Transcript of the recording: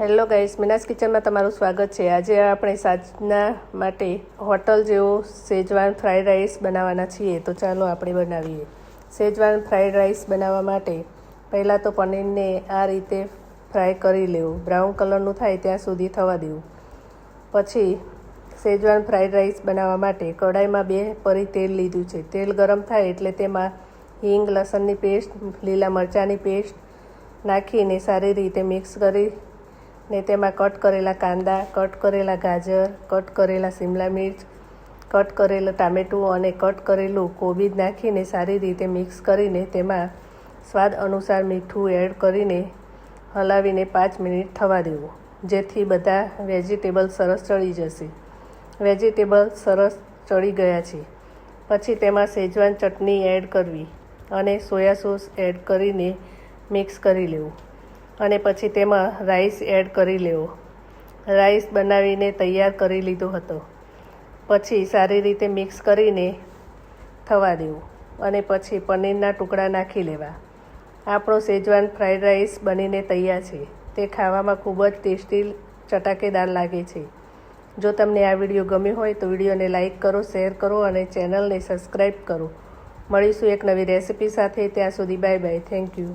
Hello guys, Meena's કિચનમાં તમારું સ્વાગત છે। આજે આપણે સાંજના માટે હોટલ જેવો શેજવાન ફ્રાઈડ રાઈસ બનાવવાના છીએ। તો ચાલો આપણે બનાવીએ। શેજવાન ફ્રાઈડ રાઈસ બનાવવા માટે પહેલાં તો પનીરને આ રીતે ફ્રાય કરી લેવું, બ્રાઉન કલરનું થાય ત્યાં સુધી થવા દેવું। પછી શેજવાન ફ્રાઈડ રાઈસ બનાવવા માટે કઢાઈમાં 2 પરી તેલ લીધું છે। તેલ ગરમ થાય એટલે તેમાં હિંગ, લસણની પેસ્ટ, લીલા મરચાંની પેસ્ટ નાખીને સારી રીતે મિક્સ કરી ને તેમાં કટ કરેલા કાંદા, કટ કરેલા ગાજર, કટ કરેલા શિમલા મિર્ચ, કટ કરેલું ટામેટું અને કટ કરેલું કોબીજ નાખીને સારી રીતે મિક્સ કરીને તેમાં સ્વાદ અનુસાર મીઠું એડ કરીને હલાવીને 5 મિનિટ થવા દેવું, જેથી બધા વેજીટેબલ સરસ ચડી જશે। વેજીટેબલ સરસ ચડી ગયા છે પછી તેમાં શેજવાન ચટણી એડ કરવી અને સોયા સોસ એડ કરીને મિક્સ કરી લેવું અને પછી તેમાં રાઈસ એડ કરી લેવો। રાઈસ બનાવીને તૈયાર કરી લીધો હતો। પછી સારી રીતે મિક્સ કરીને થવા દેવું અને પછી પનીરના ટુકડા નાખી લેવા। આપણો શેજવાન ફ્રાઈડ રાઈસ બનીને તૈયાર છે। તે ખાવામાં ખૂબ જ ટેસ્ટી, ચટાકેદાર લાગે છે। જો તમને આ વિડીયો ગમ્યો હોય તો વિડીયોને લાઇક કરો, શેર કરો અને ચેનલને સબસ્ક્રાઈબ કરો। મળીશું એક નવી રેસિપી સાથે। ત્યાં સુધી બાય બાય, થેન્ક યુ।